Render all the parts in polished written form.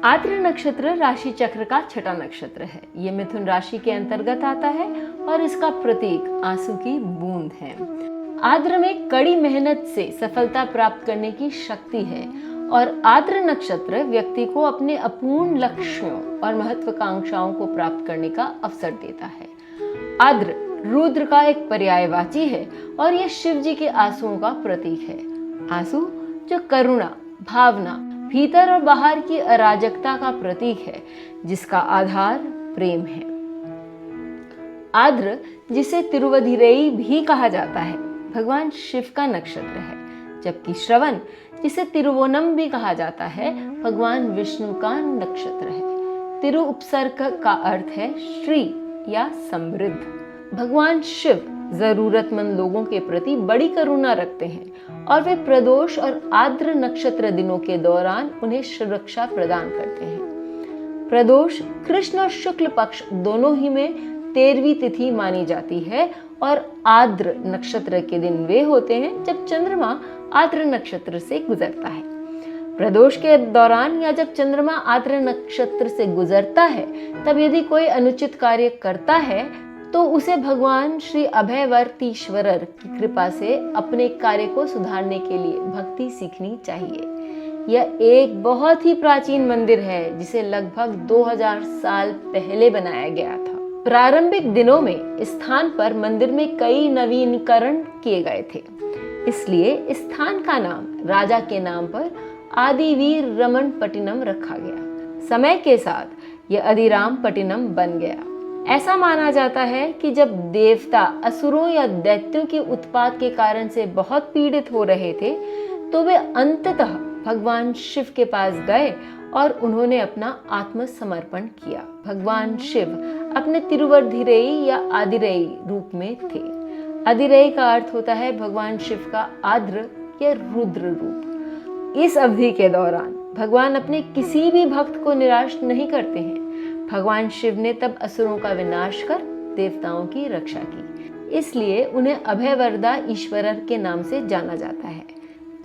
आद्र नक्षत्र राशि चक्र का छठा नक्षत्र है। ये मिथुन राशि के अंतर्गत आता है और इसका प्रतीक आंसू की बूंद है। आद्र में कड़ी मेहनत से सफलता प्राप्त करने की शक्ति है और आद्र नक्षत्र व्यक्ति को अपने अपूर्ण लक्ष्यों और महत्वाकांक्षाओं को प्राप्त करने का अवसर देता है। आद्र रुद्र का एक पर्यायवाची है और यह शिव जी के आंसुओं का प्रतीक है। आंसू जो करुणा, भावना, भीतर और बाहर की अराजकता का प्रतीक है, जिसका आधार प्रेम है। आद्र, जिसे तिरुवधिरई भी कहा जाता है, भगवान शिव का नक्षत्र है, जबकि श्रवण, जिसे तिरुवोनम भी कहा जाता है, भगवान विष्णु का नक्षत्र है। तिरु उपसर्ग का अर्थ है श्री या समृद्ध। भगवान शिव जरूरतमंद लोगों के प्रति बड़ी करुणा रखते हैं और वे प्रदोष और आद्र नक्षत्र दिनों के दौरान उन्हें सुरक्षा प्रदान करते हैं। प्रदोष कृष्ण और शुक्ल पक्ष दोनों ही में 13वीं तिथि मानी जाती है और आद्र नक्षत्र के दिन वे होते हैं जब चंद्रमा आद्र नक्षत्र से गुजरता है। प्रदोष के दौरान या जब चंद्रमा आद्र नक्षत्र से गुजरता है, तब यदि कोई अनुचित कार्य करता है तो उसे भगवान श्री अभयवर्तीश्वरर की कृपा से अपने कार्य को सुधारने के लिए भक्ति सीखनी चाहिए। यह एक बहुत ही प्राचीन मंदिर है जिसे लगभग 2000 साल पहले बनाया गया था। प्रारंभिक दिनों में इस स्थान पर मंदिर में कई नवीनीकरण किए गए थे, इसलिए इस स्थान का नाम राजा के नाम पर आदिवीर रमन पट्टिनम रखा गया। समय के साथ यह अधिराम पट्टिनम बन गया। ऐसा माना जाता है कि जब देवता असुरों या दैत्यों के उत्पात के कारण से बहुत पीड़ित हो रहे थे, तो वे अंततः भगवान शिव के पास गए और उन्होंने अपना आत्मसमर्पण किया। भगवान शिव अपने तिरुवधिरई या आदिरेई रूप में थे। आदिरेई का अर्थ होता है भगवान शिव का आद्र या रुद्र रूप। इस अवधि के दौरान भगवान अपने किसी भी भक्त को निराश नहीं करते हैं। भगवान शिव ने तब असुरों का विनाश कर देवताओं की रक्षा की, इसलिए उन्हें अभयवरदा ईश्वरर के नाम से जाना जाता है,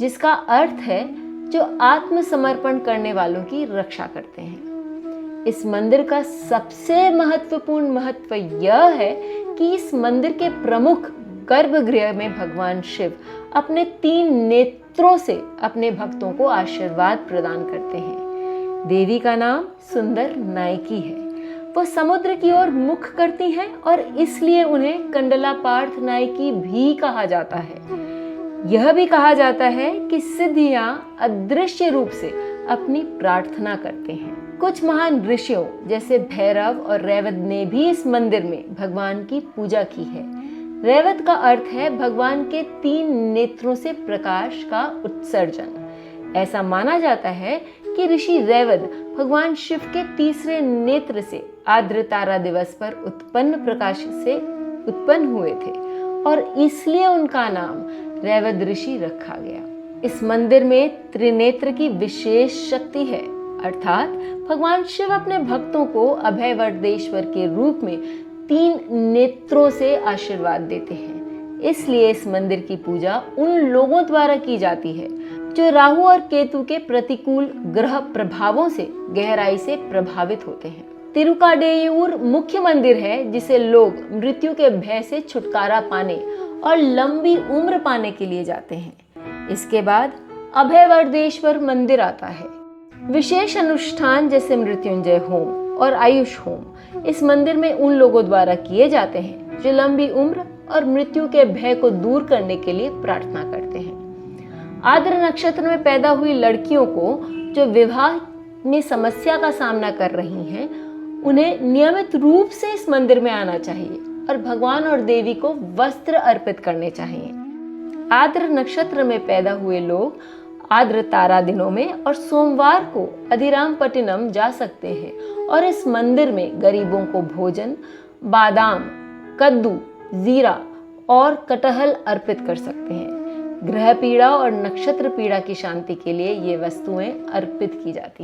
जिसका अर्थ है जो आत्मसमर्पण करने वालों की रक्षा करते हैं। इस मंदिर का सबसे महत्वपूर्ण महत्व यह है कि इस मंदिर के प्रमुख गर्भगृह में भगवान शिव अपने 3 नेत्रों से अपने भक्तों को आशीर्वाद प्रदान करते हैं। देवी का नाम सुंदर नायकी है। वो समुद्र की ओर मुख करती हैं और इसलिए उन्हें कंडला पार्थ नायकी भी कहा जाता है। यह भी कहा जाता है कि सिद्धियां अदृश्य रूप से अपनी प्रार्थना करते हैं। कुछ महान ऋषियों जैसे भैरव और रैवत ने भी इस मंदिर में भगवान की पूजा की है। रैवत का अर्थ है भगवान के 3 नेत्रों से प्रकाश का उत्सर्जन। ऐसा माना जाता है कि ऋषि रैवत भगवान शिव के तीसरे नेत्र से आद्र तारा दिवस पर उत्पन्न प्रकाश से उत्पन्न हुए थे और इसलिए उनका नाम रैवत ऋषि रखा गया। इस मंदिर में त्रिनेत्र की विशेष शक्ति है, अर्थात भगवान शिव अपने भक्तों को अभयवरदेश्वर के रूप में 3 नेत्रों से आशीर्वाद देते हैं। इसलिए इस मंदिर की पूजा उन लोगों द्वारा की जाती है जो राहु और केतु के प्रतिकूल ग्रह प्रभावों से गहराई से प्रभावित होते हैं। तिरुकाडेयूर मुख्य मंदिर है जिसे लोग मृत्यु के भय से छुटकारा पाने और लंबी उम्र पाने के लिए जाते हैं। इसके बाद अभयवरदेश्वर मंदिर आता है। विशेष अनुष्ठान जैसे मृत्युंजय होम और आयुष होम इस मंदिर में उन लोगों द्वारा किए जाते हैं जो लंबी उम्र और मृत्यु के भय को दूर करने के लिए प्रार्थना करते हैं। आद्र नक्षत्र में पैदा हुई लड़कियों को जो विवाह में समस्या का सामना कर रही हैं, उन्हें नियमित रूप से इस मंदिर में आना चाहिए और भगवान और देवी को वस्त्र अर्पित करने चाहिए। आद्र नक्षत्र में पैदा हुए लोग आद्र तारा दिनों में और सोमवार को अधिराम पट्टिनम जा सकते हैं और इस मंदिर में गरीबों को भोजन, बादाम, कद्दू, जीरा और कटहल अर्पित कर सकते हैं। ग्रह पीड़ा और नक्षत्र पीड़ा की शांति के लिए ये वस्तुएं अर्पित की जाती हैं।